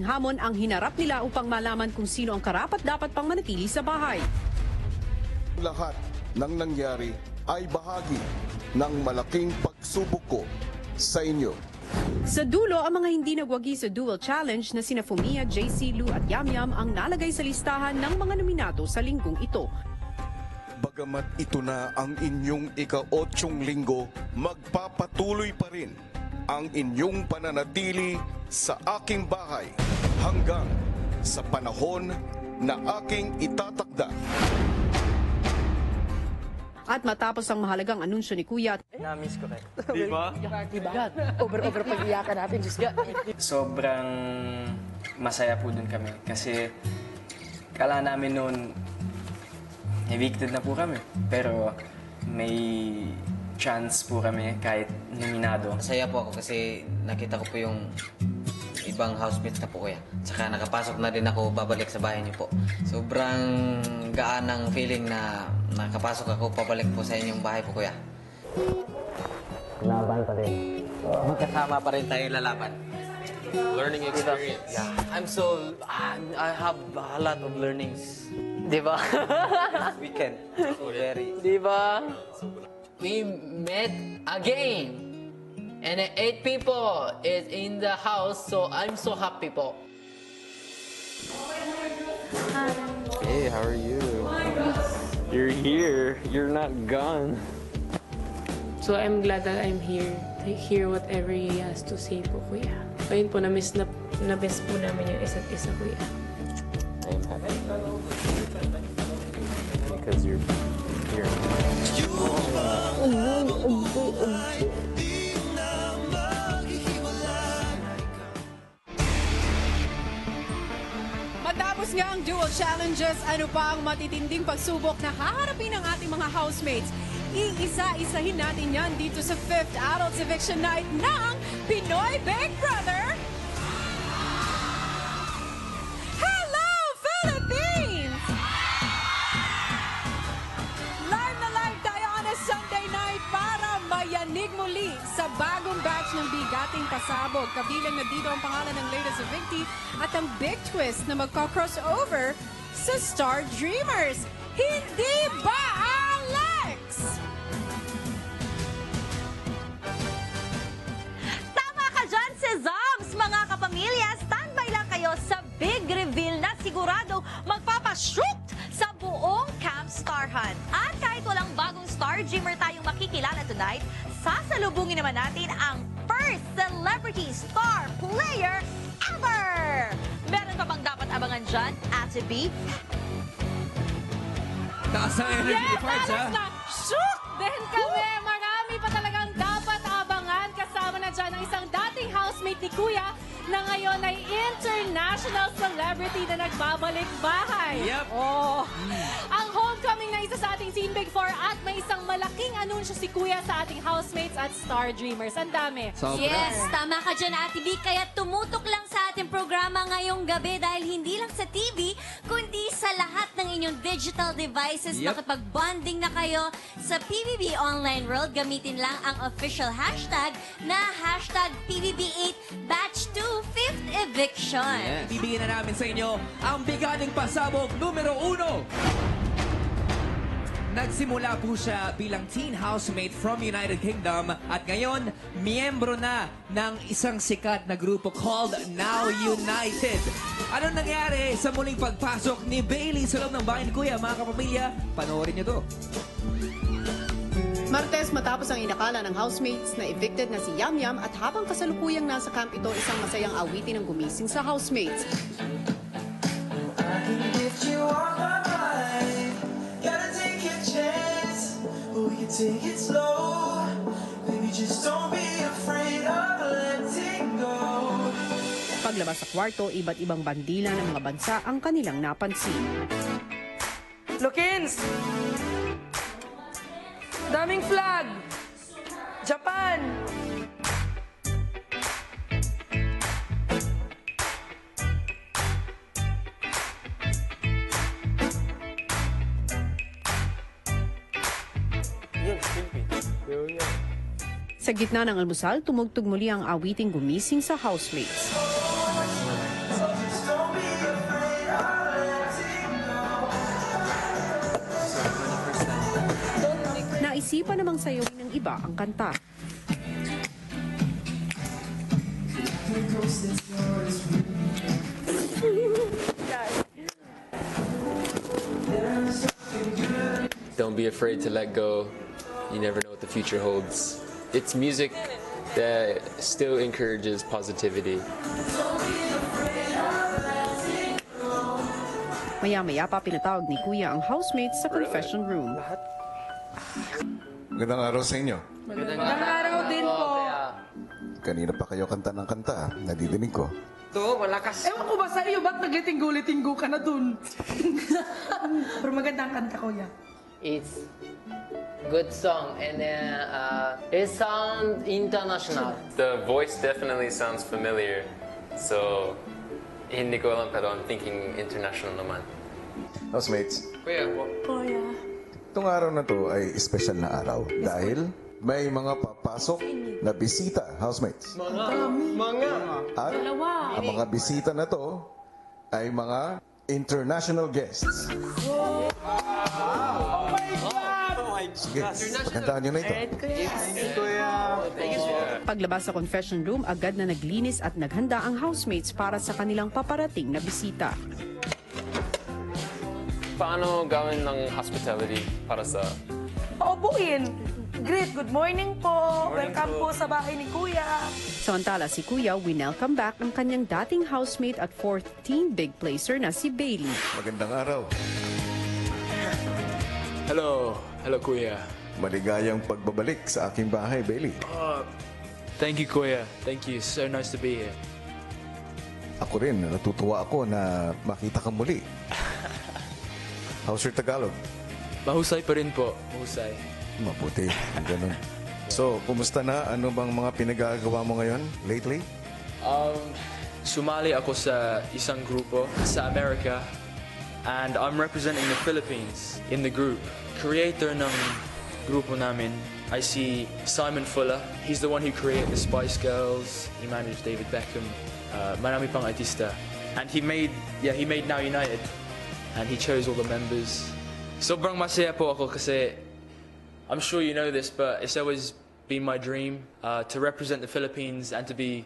Hamon ang hinarap nila upang malaman kung sino ang karapat-dapat pang manatili sa bahay. Lahat ng nangyari ay bahagi ng malaking pagsubok ko sa inyo. Sa dulo, ang mga hindi nagwagi sa dual challenge na sina Fumia, JC, Lou at Yamyam ang nalagay sa listahan ng mga nominado sa linggong ito. Bagamat ito na ang inyong ika-8 linggo, magpapatuloy pa rin ang inyong pananatili sa aking bahay hanggang sa panahon na aking itatakda. At matapos ang mahalagang anunsyo ni Kuya, Na-miss ko kayo. Di ba? Over pag-iyakan natin, Diyos ka. Sobrang masaya po dun kami kasi kala namin noon evicted na po kami. Pero may chance po kami kahit nominado. Masaya po ako kasi nakita ko po yung ibang housemates na po kuya. Tsaka nakapasok na din ako babalik sa bahay niyo po. Sobrang gaan ng feeling na nakapasok ako pabalik po sa inyong bahay po kuya. Laban pa rin. Magkasama pa rin tayo lalaban. Learning experience. Yeah. I have a lot of learnings. Di ba? Weekend. So very. Di ba? We met again. And 8 people is in the house, so I'm so happy po. Hey, how are you? You're here. You're not gone. So I'm glad that I'm here to hear whatever he has to say po, Kuya. Ayun po, na-miss po namin yung isa't isa, Kuya. I'm happy. Because you're here. matapos nga ang dual challenges, ano pa ang matitinding pagsubok na haharapin ng ating mga housemates? Iisa-isahin natin yan dito sa 5th Adults Eviction Night ng Pinoy Big Brother. Hello, Philippines! Live na live tayo on a Sunday night para mayanig muli sa bagong batch ng Bigating Pasabog. Kabilang na dito ang pangalan ng latest evictee at ang big twist na magka-crossover sa Star Dreamers. Hindi ba, Alex? Tama ka dyan, Sezams! Mga kapamilya, standby lang kayo sa big reveal na sigurado magpapashoot sa buong Camp Star Hunt. At kahit walang bagong Star Dreamer tayong makikilala tonight, sasalubungin naman natin ang first celebrity star player ever! Meron pa bang dapat abangan dyan, Ate B? Taas ang energy parts, ha? Na shoot din kami. Marami pa talagang dapat abangan. Kasama na dyan ang isang dating housemate ni Kuya na ngayon ay international celebrity na nagbabalik bahay. Yep. Oh. Ang homecoming na isa sa ating Scene Big 4 at may isang malaking anunsyo si Kuya sa ating housemates at Star Dreamers. Ang dami. Yes, tama ka dyan, Ate B. Kaya tumutok lang sa ating programa ngayong gabi dahil hindi lang sa TV, kundi sa lahat ng inyong digital devices. Yep. Makipag-bonding na kayo sa PBB Online World. Gamitin lang ang official hashtag na hashtag PBB8 Batch 2 5th Eviction. Yes. Bibigyan na namin sa inyo ang Bigating Pasabog numero 1. Nagsimula po siya bilang teen housemate from United Kingdom at ngayon, miyembro na ng isang sikat na grupo called Now United. Anong nangyari sa muling pagpasok ni Bailey sa loob ng bahay ni Kuya? Mga kapamilya, panoorin niyo to. Martes, matapos ang inakala ng housemates na evicted na si Yamyam at habang kasalukuyang nasa camp ito, isang masayang awitin ang gumising sa housemates. Paglabas sa kwarto, iba't ibang bandila ng mga bansa ang kanilang napansin. Lookins! Daming flag! Japan! Sa gitna ng almusal, tumugtog muli ang awiting gumising sa housemates. muli pa namang sayawin ng iba ang kanta. Don't be afraid to let go. You never know what the future holds. It's music that still encourages positivity. Maya-maya pa pinatawag ni Kuya ang housemates sa confession room. Magandang araw sa inyo. Magandang araw din po. Kanina pa kayo kanta ng kanta. Nadidinig ko. To, malakas. Ewan ko ba sa iyo, ba't naglitinggo-litinggo ka na dun? Pero maganda ang kanta ko yan. It's good song and it sounds international. The voice definitely sounds familiar. So, hindi ko alam pero I'm thinking international naman. Housemates, Kuya, itong araw na to ay special na araw dahil may mga papasok na bisita, housemates. At ang mga bisita na to ay mga international guests. Sige, kantaan nyo na ito. Paglabas sa confession room, agad na naglinis at naghanda ang housemates para sa kanilang paparating na bisita. Paano gawin ng hospitality para sa... Paubuin. Great, good morning po. Welcome po sa bahay ni Kuya. Samantala si Kuya, winelcome back ang kanyang dating housemate at 14 big placer na si Bailey. Magandang araw. Hello. Hello, Kuya. Maligayang pagbabalik sa aking bahay, Bailey. Thank you, Kuya. Thank you. So nice to be here. Ako rin, natutuwa ako na makita ka muli. How's your Tagalog? Mahusay pa rin po. Mahusay. Mabuti, ang ganun. So, kumusta na? Ano bang mga pinagagawa mo ngayon, lately? Sumali ako sa isang grupo sa Amerika and I'm representing the Philippines in the group. Creator ng grupo namin, I see Simon Fuller. He's the one who created the Spice Girls. He managed David Beckham. Marami pang artista. And he made Now United. And he chose all the members. Sobrang masaya po ako kasi I'm sure you know this, but it's always been my dream to represent the Philippines and to be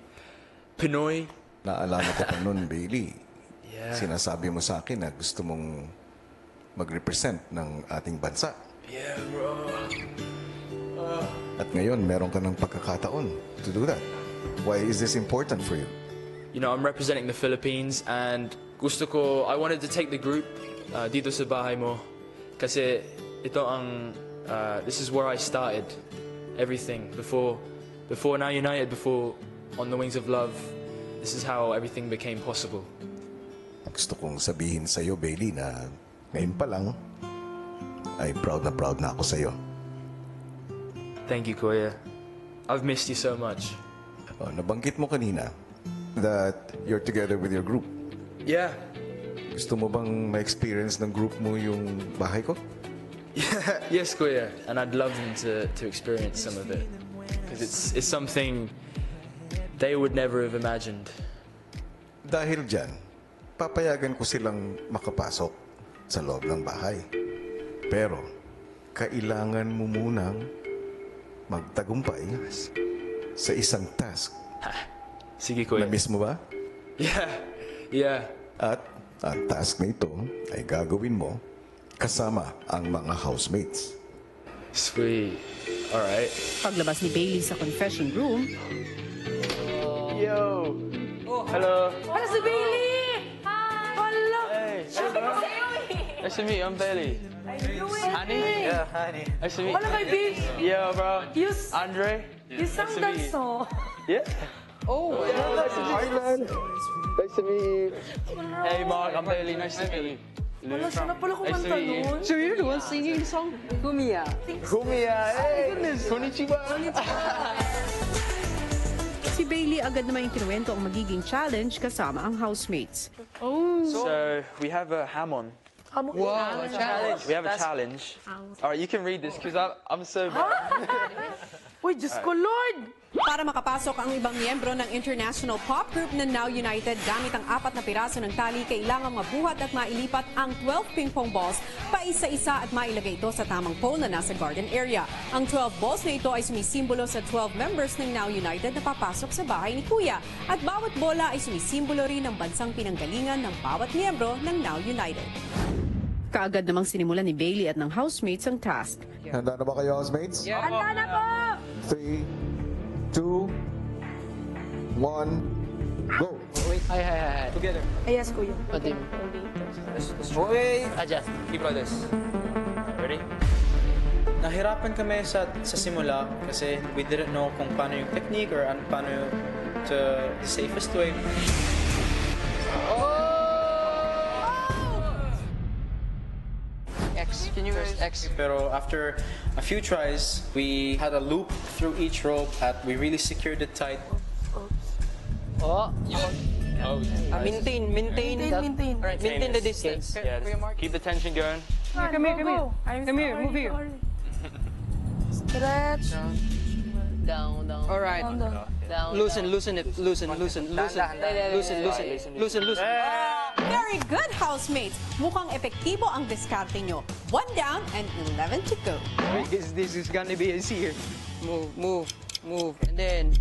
Pinoy. Naalala ko pa nun, Bailey. Yeah. Sinasabi mo sa akin na gusto mong mag-represent ng ating bansa. Yeah, bro. At ngayon, meron ka ng pagkakataon to do that. Why is this important for you? You know, I'm representing the Philippines and I wanted to take the group dito sa bahay mo kasi this is where I started everything before Now United, before On the Wings of Love. This is how everything became possible. Gusto kong sabihin sa iyo, Bailey, na ngayon pa lang ay proud na ako sa iyo. Thank you, Kuya. I've missed you so much. Nabanggit mo kanina that you're together with your group. Yeah. Gusto mo bang ma-experience ng group mo yung bahay ko? Yeah. Yes, Kuya. And I'd love them to experience some of it. Because it's something they would never have imagined. Dahil dyan, papayagan ko silang makapasok sa loob ng bahay. Pero, kailangan mo munang magtagumpay sa isang task. Sige, Kuya. Na-miss mo ba? Yeah. At ang task na ito ay gagawin mo kasama ang mga housemates. Sweet. Alright. Paglabas ni Bailey sa confession room, Yo! Hello! Ano si Bailey? Hi! Hala! Hey! Nice to meet you, I'm Bailey. Honey? Yeah, honey. Nice to meet you. Wala kay Babe. Yeah, bro. You Andre? sang that song. Yeah. Oh, Hi, man. Nice to meet you. Hey, Mark, I'm Bailey. Nice to meet you. wala siya na pala kumanta nun. So you're the one singing the song? Kumiya. Kumiya, hey! Konnichiwa! si Bailey agad naman ikinuwento ang magiging challenge kasama ang housemates. So, we have a hamon. Wow, a challenge. We have a challenge. All right, you can read this because I'm so bad. Uy, Diyos ko, Lord! Para makapasok ang ibang miyembro ng international pop group na Now United gamit ang 4 na piraso ng tali, kailangang mabuhat at mailipat ang 12 ping pong balls pa isa-isa at mailagay ito sa tamang pole na nasa garden area. Ang 12 balls na ito ay sumisimbolo sa 12 members ng Now United na papasok sa bahay ni Kuya. At bawat bola ay sumisimbolo rin ng bansang pinanggalingan ng bawat miyembro ng Now United. Kaagad namang sinimulan ni Bailey at ng housemates ang task. Handa na ba kayo, housemates? Handa na po! 3, 2, 1, go! Wait, hi. Together. Yes, Kuya. Pati mo. Wait! Adjust. Keep like this. Ready? Nahirapan kami sa simula kasi we didn't know kung paano yung technique or paano the safest way. X. Can you press X? Pero after a few tries, we had a loop through each rope and we really secured it tight. Maintain the distance. Yeah, keep the tension going. Come here. Move here. Stretch. Down. All right. Down. Loosen it. Loosen. Very good, housemates! Mukhang epektibo ang diskarte nyo. 1 down and 11 to go. This is gonna be easier. Move. And then.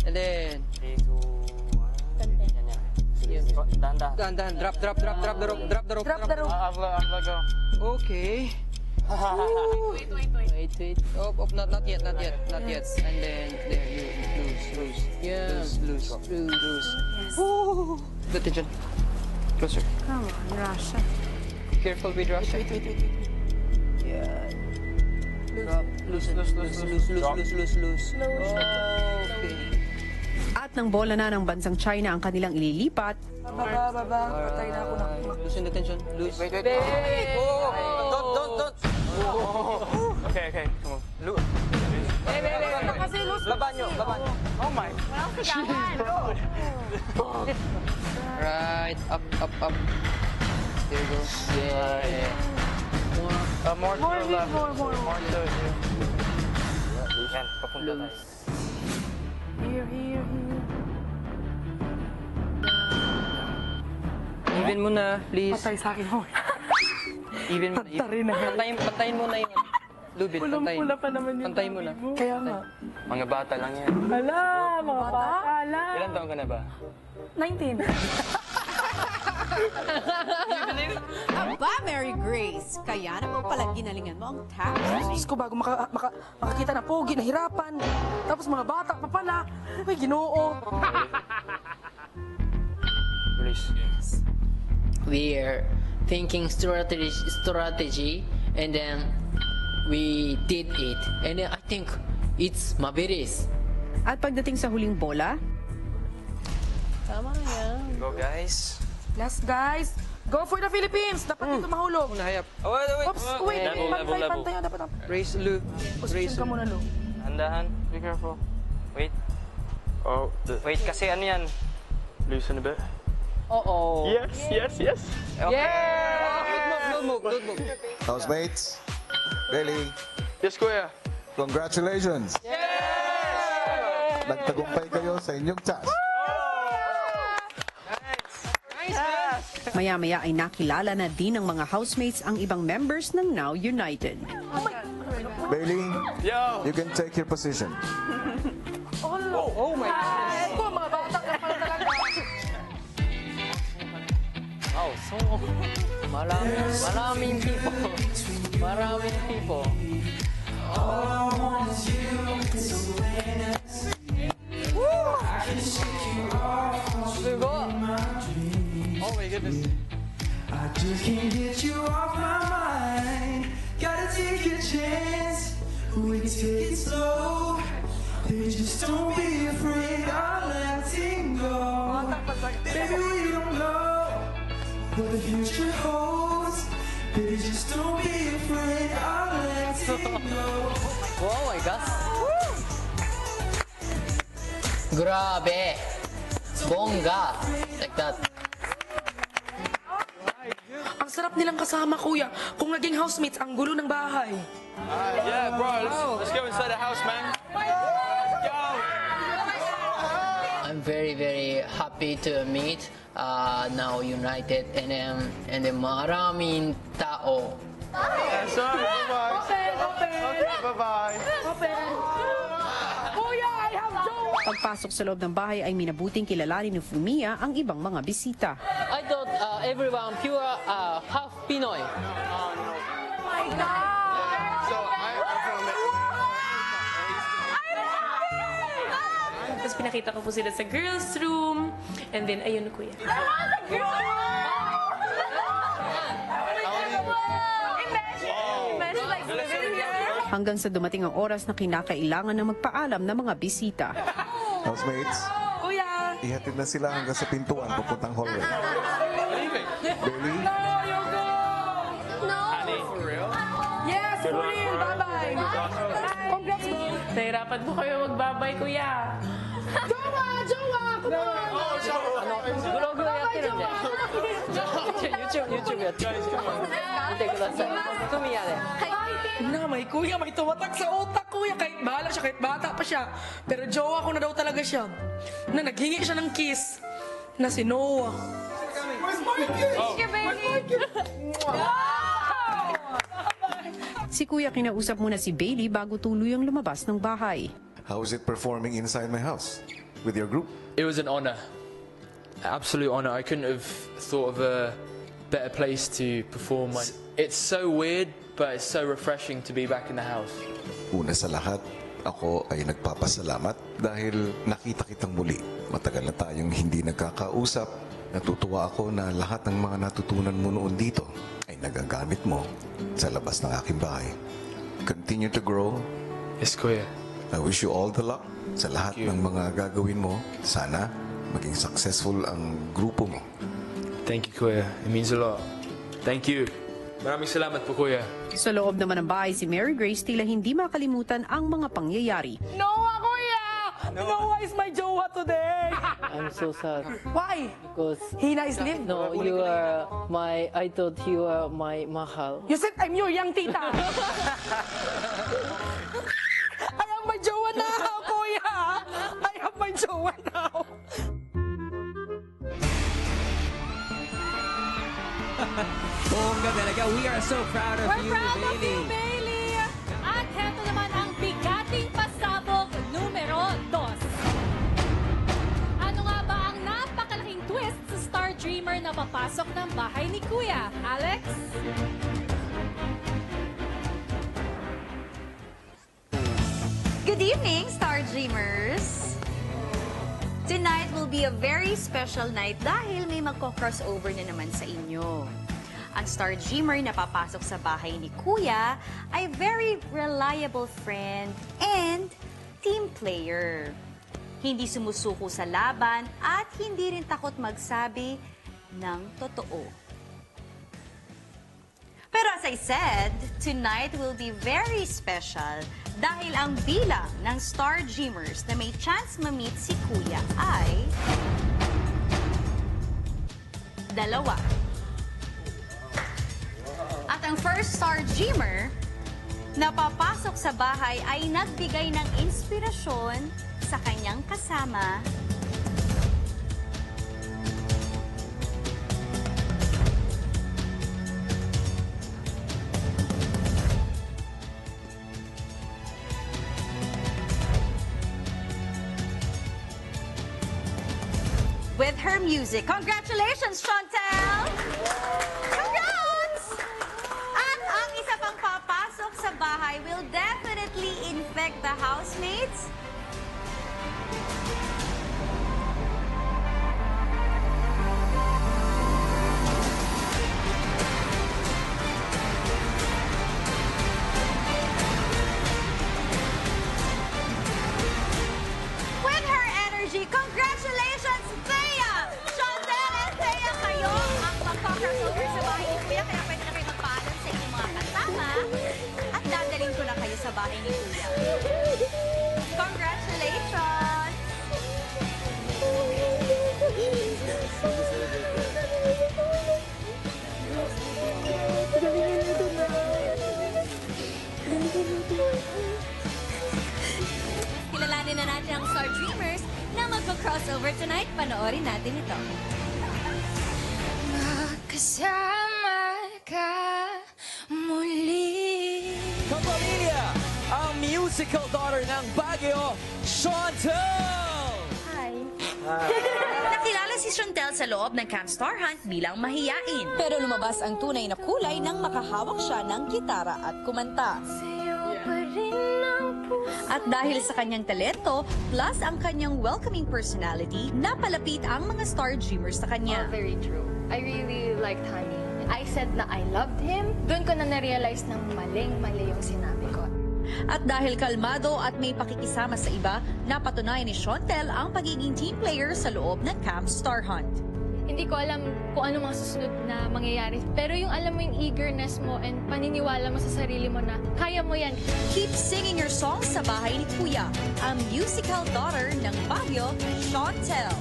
3, 2, 1. Dahan. Drop the rope. Drop the rope. I'll let go. Okay. Wait. Oh, not yet. And then there you lose. Yeah. Lose. Ooh. The tension. Closer. Come on, Rasha. Careful with Russia. Wait. Yeah. Drop. Loosen. Loose. Okay. At nang bola na ng bansang China ang kanilang ililipat, Baba. Patay na ako na. Loosen the tension. Loose. Wait. Don't. Okay. Come on. Laban nyo. Oh my. Right. Up. There you go. Yeah. More to the left. More to it. Yan, papunta tayo. Here. Even mo na, please. Patay sa akin, hoy. Even mo na. Pantayin mo na yun. Lubit, pantayin. Pulang-pula pa naman yun. Pantayin mo na. Kaya nga. Mga bata lang yan. Hala, mga bata. Ilan taon ka na ba? 19. aba, Mary Grace! Kaya naman pala ginalingan mo ang task. Diyos ko, bago makakita na pogi, nahirapan. Tapos mga bata pa pala. Ay, Ginoo. Release. We're thinking strategy, and then we did it. And then I think it's mabilis. At pagdating sa huling bola, Tama na yan. Go, guys. Last, guys. Go for the Philippines. Dapat dito mahulog. Nahayap. Oops, wait. Pantay. Dapat. Raise, Lu. Position ka muna, Lu. Handahan. Be careful. Wait. Wait, kasi ano yan? Loosen a bit. Uh-oh. Yes. Okay. Yeah! Don't move. Housemates, Bailey, Yes, Kuya. congratulations! Yes! Nagtagumpay kayo sa inyong task. maya-maya ay nakilala na din ng mga housemates ang ibang members ng Now United. Bailey, Yo! you can take your position. Oh my God. Ito, mga bata ka pala talaga. Oh, so maraming people. Oh my goodness. I just can't get you off my mind. Gotta take a chance. We can take it slow. Baby, just don't be afraid of letting go. Baby, we don't know what the future holds. Baby, just don't be afraid of letting go. Oh my gosh. Grabe. Bongga. Like that. Ang sarap nilang kasama, kuya. Kung naging housemates, ang gulo ng bahay. Yeah, bro. Let's go inside the house, man. Let's go. very very happy to meet now United and then maraming tao. Sorry, bye-bye. Pagpasok sa loob ng bahay ay minabuting kilalanin ni Fumiya ang ibang mga bisita. I thought everyone pure half Pinoy. My God! Tapos pinakita ko po sila sa girls' room. And then, ayun, kuya. Hanggang sa dumating ang oras na kinakailangan na magpaalam ng mga bisita. Housemates, Kuya! ihatid na sila hanggang sa pintuan papuntang hallway. Bailey? Yes, for real. Bye-bye. Congrats, bro. Nahirapan po kayo magbabay, kuya. Jowa! Come on! 블로그 야티는데. 유튜브 야티. 見てください。フミヤで。 Na, may kuya, may tumatak sa utak, kuya. Kahit bahala siya, kahit bata pa siya. Pero jowa ko na daw talaga siya. Na naghingi siya ng kiss. Na si Noah. Si Kuya kinausap muna si Bailey bago tuluyang lumabas ng bahay. How is it performing inside my house? With your group? It was an honor. Absolute honor. I couldn't have thought of a better place to perform. It's so weird, but it's so refreshing to be back in the house. Una sa lahat, ako ay nagpapasalamat dahil nakita kitang muli. Matagal na tayong hindi nagkakausap. Natutuwa ako na lahat ng mga natutunan mo noon dito ay nagagamit mo sa labas ng aking bahay. Continue to grow. Yes, Kuya. I wish you all the luck sa lahat ng mga gagawin mo. Sana maging successful ang grupo mo. Thank you, Kuya. It means a lot. Thank you. Maraming salamat po, Kuya. Sa loob naman ng bahay si Mary Grace tila hindi makalimutan ang mga pangyayari. Noah, kuya! Noah is my jowa today! I'm so sad. Why? Because Hina is live. no, you are my. I thought you are my mahal. You said I'm your young tita. I have my jowa now, kuya! I have my jowa now. Bongga talaga. We are so proud of you, Bailey. Bailey! At heto naman ang bigating pasabog numero 2. Ano nga ba ang napakalaking twist sa Star Dreamer na papasok ng bahay ni Kuya? Alex? Good evening, Star Dreamers! Tonight will be a very special night dahil may magko-crossover na naman sa inyo. Ang Star Dreamer na papasok sa bahay ni Kuya ay very reliable friend and team player. Hindi sumusuko sa laban at hindi rin takot magsabi ng totoo. Pero as I said, tonight will be very special dahil ang bilang ng Star Dreamers na may chance ma-meet si Kuya ay 2. At ang first Star Dreamer na papasok sa bahay ay nagbigay ng inspirasyon sa kanyang kasama. With her music. Congratulations, Chantel! Congrats! At ang isa pang papasok sa bahay will definitely infect the housemates. With her energy, congratulations, Thea! Chantel and Thea, kayo ang magpa-crossover sa bahay ni Kuya, kaya pwede na kayo magpaalam sa inyong mga kasama at dadalhin ko na kayo sa bahay ni Kuya. Congratulations! Kilalanin na natin ang Star Dreamers na magpa-crossover Panoorin natin ito. Kasama ka muli. Kapamilya, ang musical daughter ng Baguio, Chantel! Hi. Nakilala si Chantel sa loob ng Camp Star Hunt bilang mahiyain. Pero lumabas ang tunay na kulay nang makahawak siya ng gitara at kumanta. At dahil sa kanyang talento, plus ang kanyang welcoming personality, napalapit ang mga Star Dreamers sa kanya. Very true. I really liked Honey. I said na I loved him. Doon ko na na-realize na maling-mali yung sinabi ko. At dahil kalmado at may pakikisama sa iba, napatunayan ni Chantel ang pagiging team player sa loob ng Camp Star Hunt. Hindi ko alam kung ano mga susunod na mangyayari. Pero yung alam mo yung eagerness mo and paniniwala mo sa sarili mo na kaya mo yan. Keep singing your songs sa bahay ni Kuya, ang musical daughter ng Baguio, Chantel.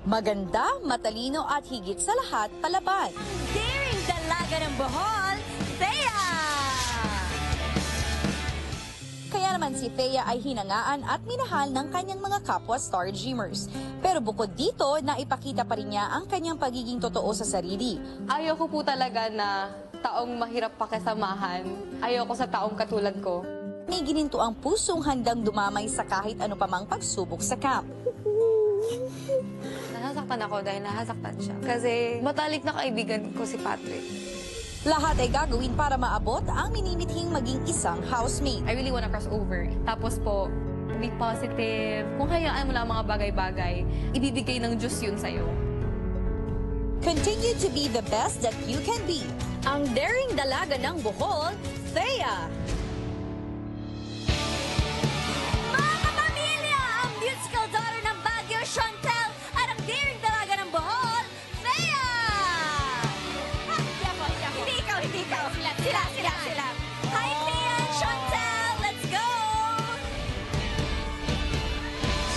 Maganda, matalino at higit sa lahat palaban. Daring dalaga ng Bohol, Thea! Kaya naman si Thea ay hinangaan at minahal ng kanyang mga kapwa Star Dreamers. Pero bukod dito, naipakita pa rin niya ang kanyang pagiging totoo sa sarili. Ayoko po talaga na taong mahirap pakisamahan. Ayoko sa taong katulad ko. May gininto ang pusong handang dumamay sa kahit ano pamang pagsubok sa camp. Nasasaktan ako dahil nasasaktan siya. Kasi matalik na kaibigan ko si Patrick. Lahat ay gagawin para maabot ang minimithing maging isang housemate. I really wanna cross over. Tapos po, be positive. Kung hayaan mo lang mga bagay-bagay, ibibigay ng Diyos yun sa'yo. Continue to be the best that you can be. Ang daring dalaga ng Bohol, Thea. Mga kapamilya, ang musical daughter ng Baguio, Chantel, at ang daring dalaga ng Bohol, Thea! Hindi ikaw. Sila. Hi, Thea and Chantel! Let's go!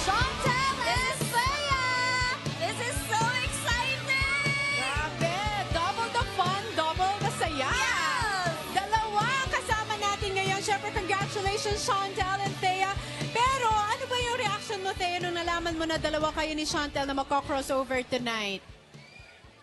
Chantel, this is Thea! This is so exciting! Grabe! Double the fun, double the saya! Yes! Dalawa kasama natin ngayon. Siyempre, congratulations, Chantel and Thea. Pero, ano ba yung reaction mo, Thea, nung nalaman mo na dalawa kayo ni Chantel na magko-crossover tonight?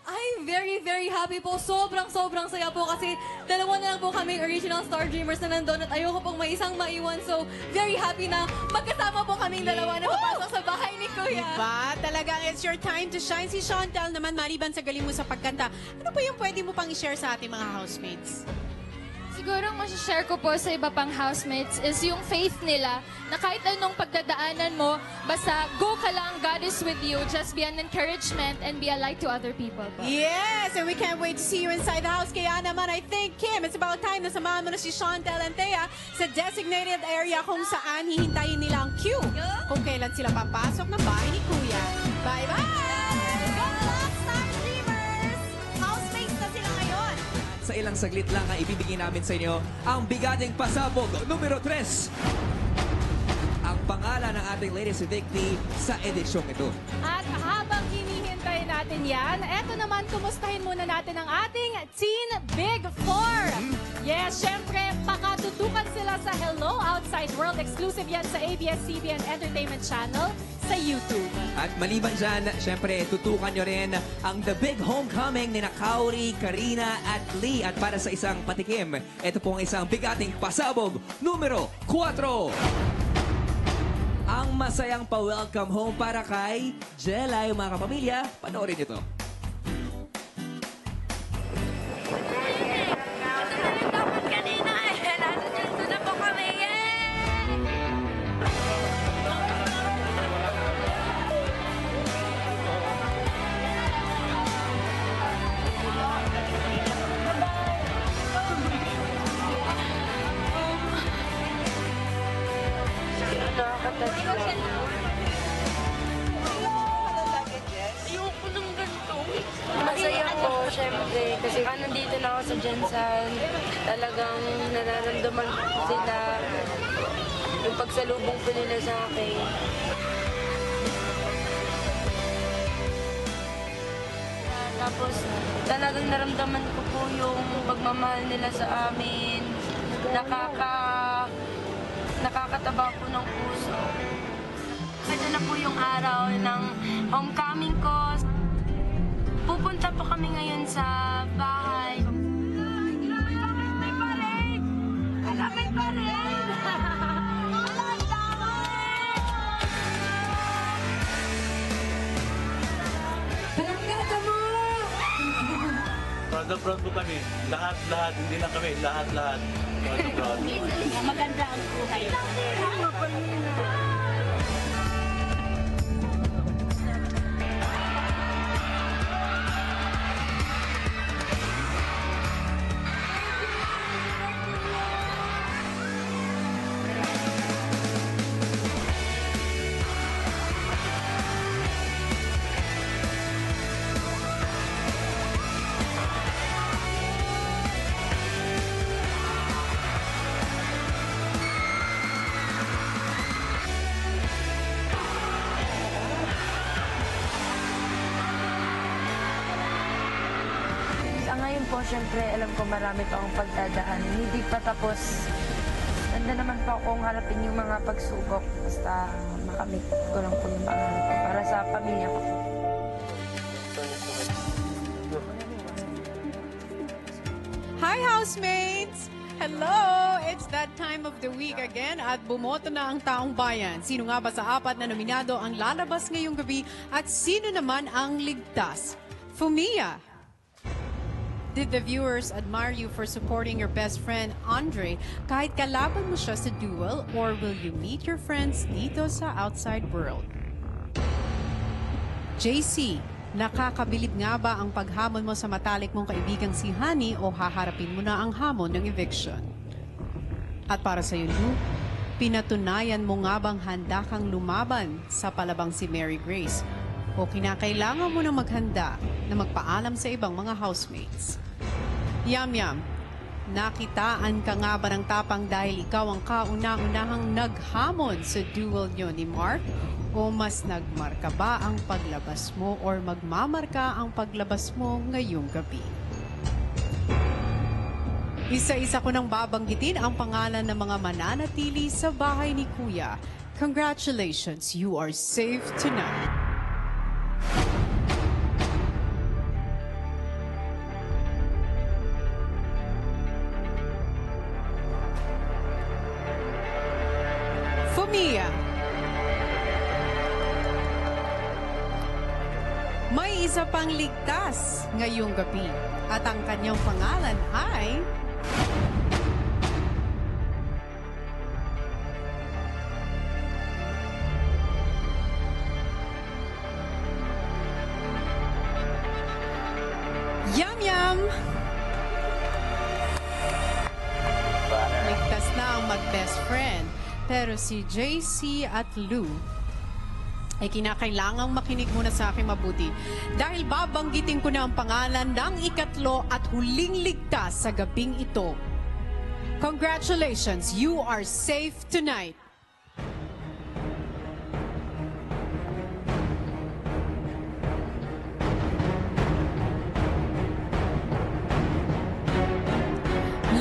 I'm very, very happy po. Sobrang saya po kasi dalawa na lang po kami original Star Dreamers na nandun at ayoko pong may isang maiwan. So, very happy na magkasama po kaming dalawa na papasok sa bahay ni Kuya. Diba? Talagang it's your time to shine. Si Chantel naman, maliban sa galing mo sa pagkanta, ano ba yung pwede mo pang i-share sa ating mga housemates? Siguro share ko po sa iba pang housemates is yung faith nila na kahit anong pagdadaanan mo, basta go ka lang, God is with you. Just be an encouragement and be a light to other people po. Yes! And we can't wait to see you inside the house. Kaya naman, I think, Kim, it's about time na samahan mo na si Chantel and Thea sa designated area kung saan hihintayin nila ang queue kung kailan sila papasok ng bahay ni Kuya. Bye-bye! Sa ilang saglit lang ang ibibigay namin sa inyo ang bigating pasabog numero 3. Ang pangalan ng ating latest evictee sa edisyong ito. At habang hinihintay natin yan, eto naman, kumustahin muna natin ang ating Teen Big Four. Yes, syempre, pakatutukan sila sa Hello Outside World. Exclusive yan sa ABS-CBN Entertainment Channel sa YouTube. At maliban dyan, syempre, tutukan nyo rin ang The Big Homecoming ni Kauri, Karina at Lee. At para sa isang patikim, ito po ang isang bigating pasabog numero 4. Ang masayang pa-welcome home para kay Jelay, mga kapamilya. Panoorin nyo to. Ayoko ng ganito. Masaya po, syempre. Kasi nandito na ako sa Jensen. Talagang nararamdaman ko sila. Yung pagsalubong po nila sa akin. Tapos talagang naramdaman ko po yung pagmamahal nila sa amin. nakakataba po ng puso. Ito na po yung araw ng homecoming ko. Pupunta po kami ngayon sa bahay. May parade! May parade! Proud na proud po kami. Lahat, hindi lang kami, lahat. Proud na proud. Maganda ang buhay. Ngayon po, syempre, alam ko marami pa akong pagdadaan. Hindi pa tapos. Nanda naman po akong harapin yung mga pagsubok. Basta makamit ko lang po yung pangarap ko para sa pamilya ko. Hi, housemates! Hello! It's that time of the week again at bumoto na ang taong bayan. Sino nga ba sa 4 na nominado ang lalabas ngayong gabi at sino naman ang ligtas? Fumia! Did the viewers admire you for supporting your best friend, Andre, kahit kalaban mo siya sa duel, or will you meet your friends dito sa outside world? JC, nakakabilib nga ba ang paghamon mo sa matalik mong kaibigang si Honey o haharapin mo na ang hamon ng eviction? At para sa iyo, Lou, pinatunayan mo nga bang handa kang lumaban sa palabang si Mary Grace? O kinakailangan mo na maghanda na magpaalam sa ibang mga housemates? Yam Yam, nakitaan ka nga ba ng tapang dahil ikaw ang kauna-unahang naghamon sa duel nyo ni Mark? O mas nagmarka ba ang paglabas mo or magmamarka ang paglabas mo ngayong gabi? Isa-isa ko nang babanggitin ang pangalan ng mga mananatili sa bahay ni Kuya. Congratulations, you are safe tonight. Fumia. May isa pang ligtas ngayong gabi at ang kanyang pangalan ay Yam Yam. Ligtas na ang mag-best friend. Pero si JC at Lou ay kinakailangang makinig muna sa akin mabuti dahil babanggitin ko na ang pangalan ng ikatlo at huling ligtas sa gabing ito. Congratulations, you are safe tonight.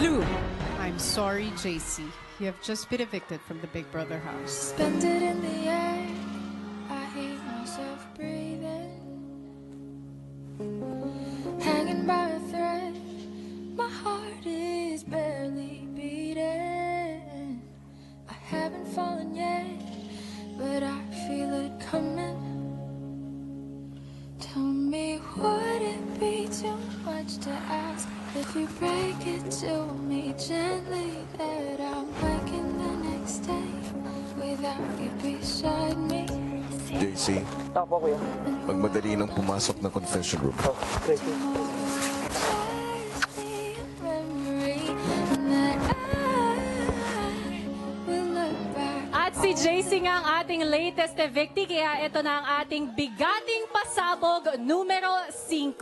Lou, I'm sorry, JC. You have just been evicted from the Big Brother house. Spend it in the air. I hate myself breathing. Hanging by a thread. My heart is barely beating. I haven't fallen yet, but I feel it coming. Tell me, would it be too much to ask if you break it to me gently that I'm waking the next day without you beside me? JC, magmadali nang pumasok ng confession room. At si JC nga ang ating latest evictee, kaya ito na ang ating bigating pasabog numero 5.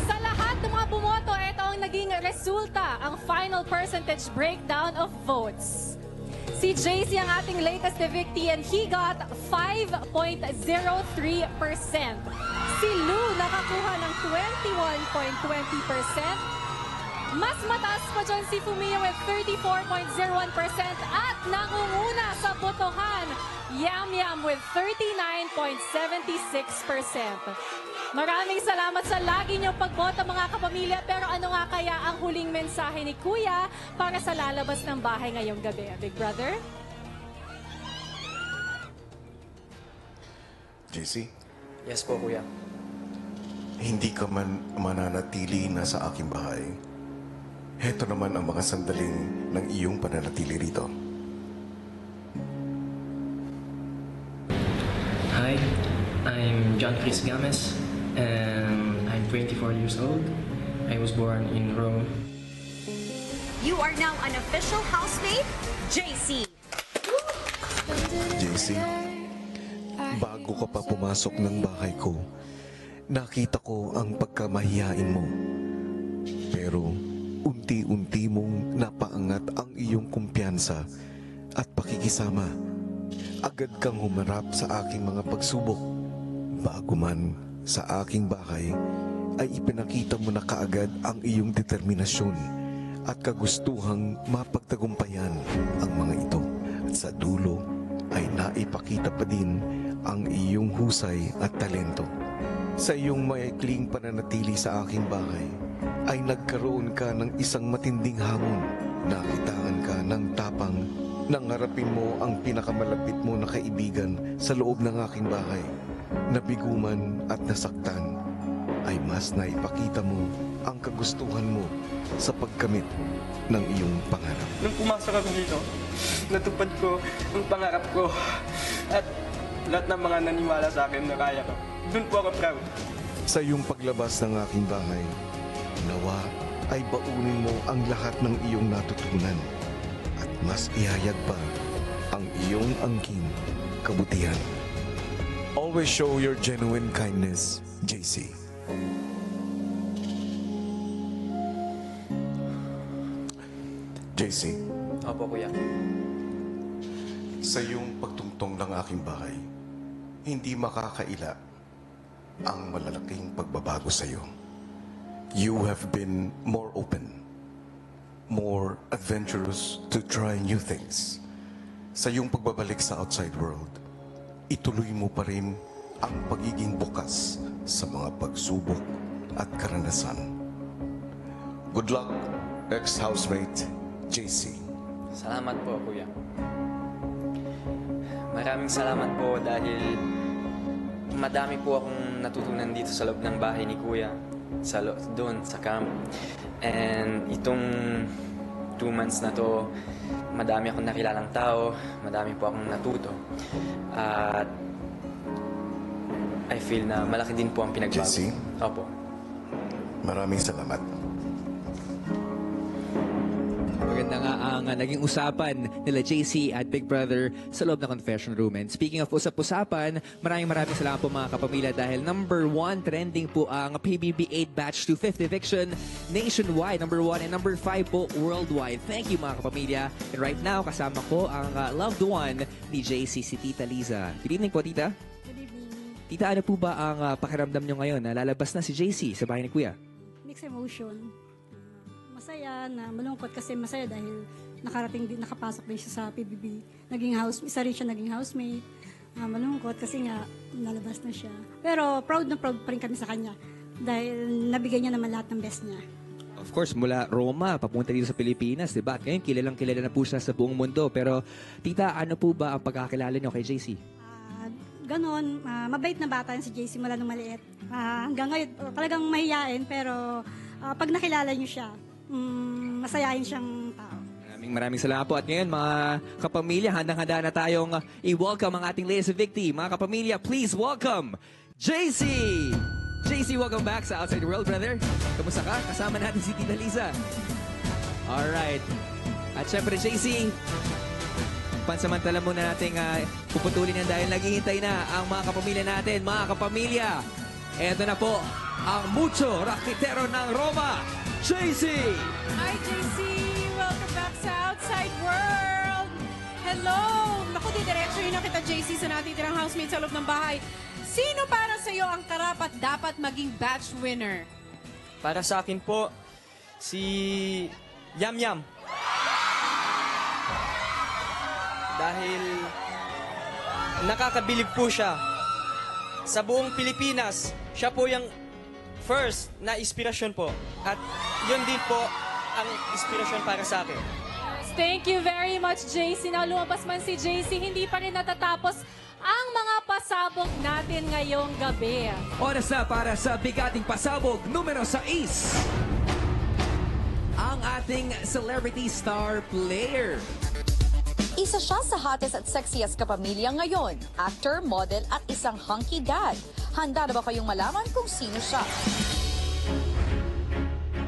Sa lahat ng mga bumoto, ito ang naging resulta, ang final percentage breakdown of votes. Si JC ang ating latest evictee and he got 5.03%. Si Lou nakakuha ng 21.20%. Mas mataas pa dyan si Fumiya with 34.01% at nangunguna sa botohan, Yam Yam with 39.76%. Maraming salamat sa lagi niyong pagbota mga kapamilya, pero ano nga kaya ang huling mensahe ni Kuya para sa lalabas ng bahay ngayong gabi, Big Brother? JC? Yes po, Kuya. Hindi ka man mananatili na sa aking bahay. Heto naman ang mga sandaling ng iyong pananatili rito. Hi, I'm John Chris Games, and I'm 24 years old. I was born in Rome. You are now an official housemate, JC. JC, bago ka pa pumasok ng bahay ko, nakita ko ang pagkamahiyain mo. Pero unti-unti mong napaangat ang iyong kumpiyansa at pakikisama. Agad kang humarap sa aking mga pagsubok. Bago man sa aking bahay, ay ipinakita mo na kaagad ang iyong determinasyon at kagustuhang mapagtagumpayan ang mga ito. At sa dulo ay naipakita pa din ang iyong husay at talento. Sa iyong maikling pananatili sa aking bahay, ay nagkaroon ka ng isang matinding hamon. Nakitaan ka ng tapang nang harapin mo ang pinakamalapit mo na kaibigan sa loob ng aking bahay. Nabiguman at nasaktan, ay mas naipakita mo ang kagustuhan mo sa pagkamit ng iyong pangarap. Nung pumasok ako dito, natupad ko ang pangarap ko at lahat ng mga naniwala sa akin na kaya ko. Doon po ako proud. Sa iyong paglabas ng aking bahay, nawa ay baunin mo ang lahat ng iyong natutunan at mas ihayag pa ang iyong angking kabutihan. Always show your genuine kindness, JC. JC. Opo, Kuya. Sa iyong pagtungtong ng aking bahay, hindi makakaila ang malalaking pagbabago sa iyo. You have been more open, more adventurous to try new things. Sa iyong pagbabalik sa outside world, ituloy mo pa rin ang pagiging bukas sa mga pagsubok at karanasan. Good luck, ex-housemate JC. Salamat po, Kuya. Maraming salamat po dahil madami po akong natutunan dito sa loob ng bahay ni Kuya. Doon, sa camp. And itong 2 months na to, madami akong nakilalang tao, madami po akong natuto. At I feel na malaki din po ang pinagbago. JC? Opo. Maraming salamat. Maganda nga ang naging usapan nila JC at Big Brother sa loob ng confession room. And speaking of usap-usapan, maraming salamat po mga kapamilya dahil number 1 trending po ang PBB 8 Batch to 5th Eviction nationwide, number 1 and number 5 po worldwide. Thank you mga kapamilya. And right now, kasama ko ang loved one ni JC, si Tita Liza. Good evening po, Tita. Good evening. Tita, ano po ba ang pakiramdam nyo ngayon na lalabas na si JC sa bahay ni Kuya? Mixed emotion. Masaya na malungkot kasi masaya dahil nakapasok din siya sa PBB. Isa rin siya naging housemate. Malungkot kasi nga nalabas na siya. Pero proud na proud pa rin kami sa kanya dahil nabigay niya naman lahat ng best niya. Of course, mula Roma, papunta dito sa Pilipinas, diba? At ngayon, kilala na po siya sa buong mundo. Pero, Tita, ano po ba ang pagkakilala niyo kay JC? Ganon, mabait na bata si JC mula nung maliit. Hanggang ngayon, talagang mahihain pero pag nakilala niyo siya, masayahin siyang tao. Maraming salamat po. At ngayon, mga kapamilya, handang-handa na tayong i-welcome ang ating latest victim. Mga kapamilya, please welcome JC! JC, welcome back sa Outside World, brother. Kamusta ka? Kasama natin si Tita Liza. Alright. At syempre, JC, pansamantala muna natin puputulin yan dahil naghihintay na ang mga kapamilya natin. Mga kapamilya, eto na po ang Mucho Rakitero ng Roma, JC! Hi, JC! Welcome back sa Outside World! Hello! Naku, didiretso yun na kita, JC, sa natitirang housemate sa loob ng bahay. Sino para sa iyo ang karapat dapat maging batch winner? Para sa akin po, Si Yam Yam. Dahil nakakabilib po siya. Sa buong Pilipinas, siya po yung first na inspirasyon po. At yun din po ang inspirasyon para sa akin. Thank you very much, JC. Now, lumabas man si JC, hindi pa rin natatapos ang mga pasabog natin ngayong gabi. Oras na para sa bigating pasabog numero 6. Ang ating celebrity star player. Isa siya sa hottest at sexiest kapamilya ngayon. Actor, model at isang hunky dad. Handa na ba kayong malaman kung sino siya?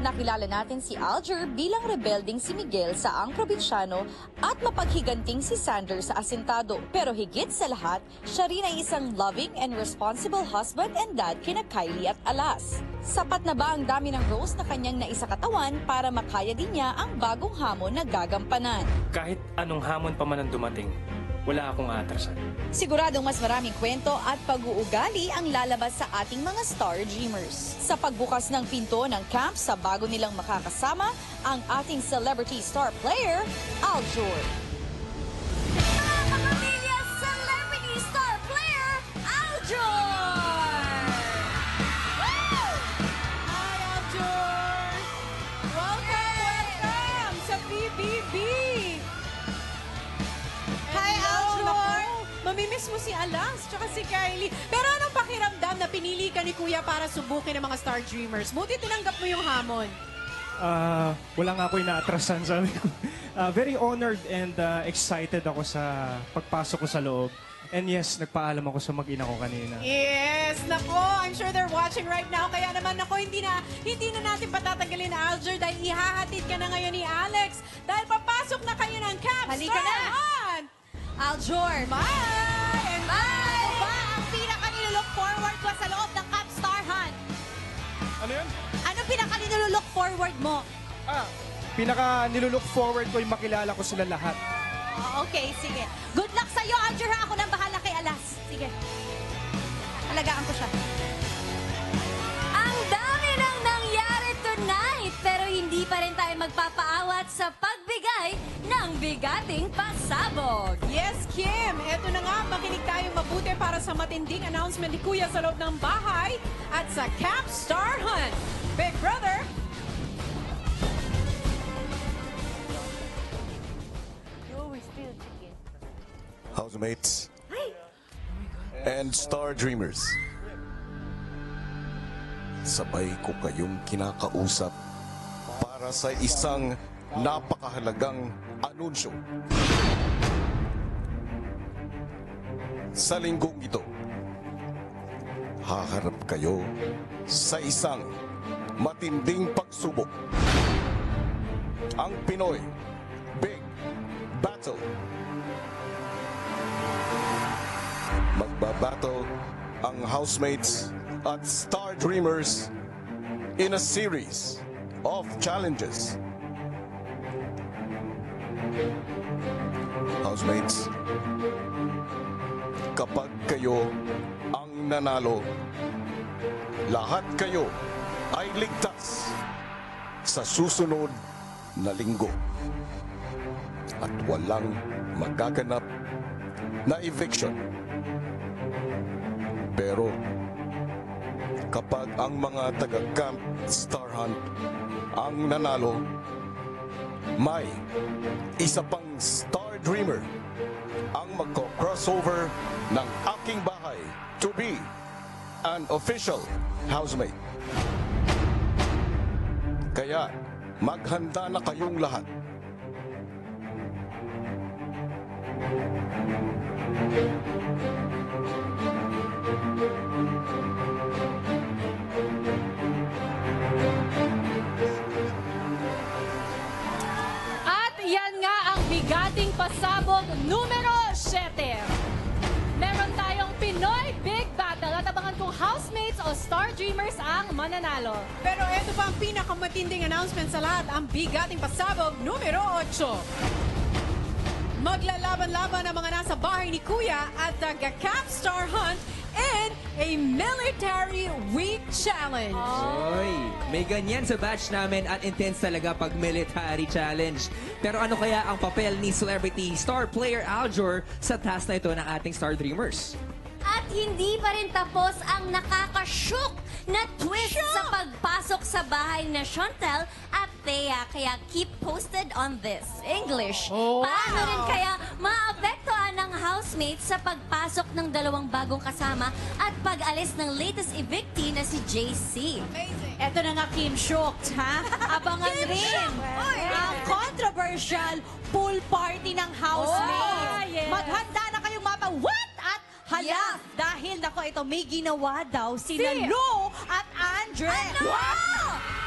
Nakilala natin si Alger bilang rebelding si Miguel sa Ang Probinsyano at mapaghiganting si Sander sa Asintado. Pero higit sa lahat, siya rin ay isang loving and responsible husband and dad kina Kylie at Alas. Sapat na ba ang dami ng roles na kanyang naisakatawan para makaya din niya ang bagong hamon na gagampanan? Kahit anong hamon pa man ang dumating, wala akong aatrasan. Siguradong mas maraming kwento at pag-uugali ang lalabas sa ating mga Star Dreamers. Sa pagbukas ng pinto ng camp sa bago nilang makakasama, ang ating celebrity star player, Aljur. Mga kapamilya, celebrity star player, Aljur! Hi, Aljur! Welcome sa PBB! Hi, Aljur! Mamimiss mo si Alas tsaka si Kylie. Pero anong pakiramdam na pinili ka ni Kuya para subukin ng mga Star Dreamers? Buti tinanggap mo yung hamon. Wala nga ako inaatrasan, sabi ko. Very honored and excited ako sa pagpasok ko sa loob. And yes, nagpaalam ako sa mag-ina ko kanina. Yes, nako, I'm sure they're watching right now. Kaya naman nako, hindi na natin patatagalin na Alger dahil ihahatid ka na ngayon ni Alex. Dahil papasok na kayo ng camp. Halika na! Aljur! Bye! And bye! Ano ba ang pinaka-nilook forward ko sa loob ng Camp Star Hunt? Ano yun? Anong pinaka-nilook forward mo? Pinaka-nilook forward ko yung makilala ko sila lahat. Okay, sige. Good luck sa'yo, Aljur. Ako nang bahala kay Alas. Sige. Alagaan ko siya. Ang dami nang nangyari tonight, pero hindi pa rin tayo magpapaawat sa pagbigay ng bigating pasabog. yes, Kim, eto na nga, makinig tayo mabuti para sa matinding announcement ni Kuya sa loob ng bahay at sa Camp Star Hunt. Big Brother, Housemates and Star Dreamers. Sabay ko kayong kinakausap para sa isang napakahalagang anunsyo. Sa linggong ito, haharap kayo sa isang matinding pagsubok. Ang Pinoy Big Battle. Magbabattle ang housemates at Star Dreamers in a series of challenges. Housemates, kapag kayo ang nanalo, lahat kayo ay ligtas sa susunod na linggo. At walang magaganap na eviction. Pero kapag ang mga taga-Camp Star Hunt ang nanalo, may isa pang Star Dreamer ang magko-crossover ng aking bahay to be an official housemate. Kaya maghanda na kayong lahat. at yan nga ang bigating pasabog numero 7. Meron tayong Pinoy Big Battle at abangan kung housemates o Star Dreamers ang mananalo. Pero ito pa ang pinakamatinding announcement sa lahat, ang bigating pasabog numero 8. Maglalaban-laban ang mga nasa bahay ni Kuya at taga-Camp Star Hunt in a military week challenge. Oy, may ganyan sa batch namin at intense talaga pag military challenge. Pero ano kaya ang papel ni celebrity star player Aljur sa task na ito ng ating Star Dreamers? At hindi pa rin tapos ang nakakashook na twist sa pagpasok sa bahay na Chantel at Thea. Kaya keep posted on this. English. Paano rin kaya maapektuhan ng housemates sa pagpasok ng dalawang bagong kasama at pag-alis ng latest evictee na si JC? Eto na nga, Kim Shooked, ha? Abangan rin ang controversial pool party ng housemates. Maghanda na kayong What? At hala, dahil nako ito, may ginawa daw sina Lou at Andre.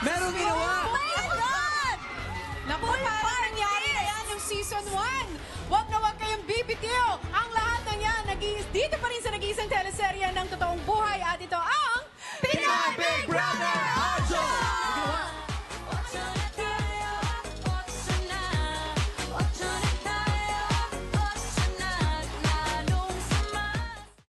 Merong ginawa! Oh my God! Naku, parang nangyari na yan yung season 1. Huwag na huwag kayong bibitiw. Ang lahat ng yan, dito pa rin sa nag-iisang